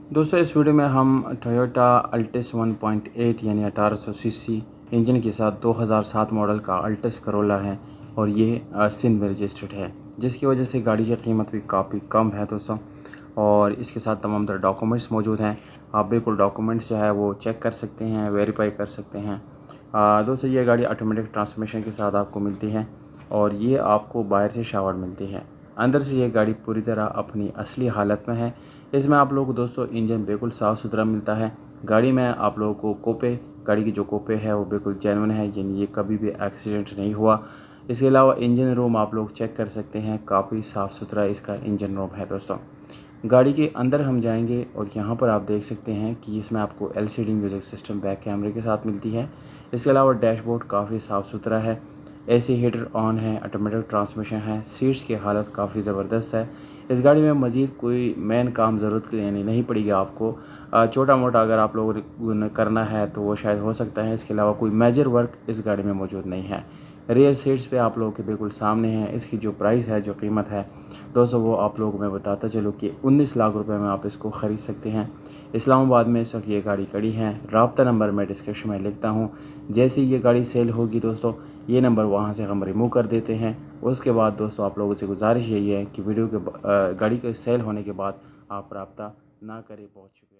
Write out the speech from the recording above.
दोस्तों इस वीडियो में हम टोयोटा अल्टिस 1.8 यानी 1800 सीसी इंजन के साथ 2007 मॉडल का अल्टिस करोला है और ये सिंध में रजिस्टर्ड है, जिसकी वजह से गाड़ी की कीमत भी काफ़ी कम है दोस्तों। और इसके साथ तमाम तरह डॉक्यूमेंट्स मौजूद हैं। आप बिल्कुल डॉक्यूमेंट्स जो है वो चेक कर सकते हैं, वेरीफाई कर सकते हैं। दोस्तों ये गाड़ी ऑटोमेटिक ट्रांसमिशन के साथ आपको मिलती है और ये आपको बाहर से शावर मिलती है। अंदर से ये गाड़ी पूरी तरह अपनी असली हालत में है। इसमें आप लोगों को दोस्तों इंजन बिल्कुल साफ़ सुथरा मिलता है। गाड़ी में आप लोगों को कोपे, गाड़ी की जो कोपे है वो बिल्कुल जेन्युइन है, यानी ये कभी भी एक्सीडेंट नहीं हुआ। इसके अलावा इंजन रूम आप लोग चेक कर सकते हैं, काफ़ी साफ़ सुथरा इसका इंजन रूम है दोस्तों। गाड़ी के अंदर हम जाएंगे और यहाँ पर आप देख सकते हैं कि इसमें आपको LCD म्यूज़िक सिस्टम बैक कैमरे के साथ मिलती है। इसके अलावा डैशबोर्ड काफ़ी साफ़ सुथरा है, AC हीटर ऑन है, ऑटोमेटिक ट्रांसमिशन है, सीट्स की हालत काफ़ी ज़बरदस्त है। इस गाड़ी में मज़ीद कोई मेन काम ज़रूरत यानी नहीं पड़ेगी आपको। छोटा मोटा अगर आप लोगों ने करना है तो वो शायद हो सकता है। इसके अलावा कोई मेजर वर्क इस गाड़ी में मौजूद नहीं है। रियर सीट्स पे आप लोगों के बिल्कुल सामने है। इसकी जो प्राइस है, जो कीमत है दोस्तों, वो आप लोगों को मैं बताता चलूँ कि 19 लाख रुपए में आप इसको ख़रीद सकते हैं। इस्लामाबाद में इस वक्त ये गाड़ी खड़ी है। रब्ता नंबर मैं डिस्क्रिप्शन में लिखता हूँ। जैसे ही ये गाड़ी सेल होगी दोस्तों, ये नंबर वहाँ से हम रिमूव कर देते हैं। उसके बाद दोस्तों आप लोगों से गुजारिश यही है कि वीडियो के गाड़ी के सेल होने के बाद आप रब्ता ना करें। बहुत शुक्रिया।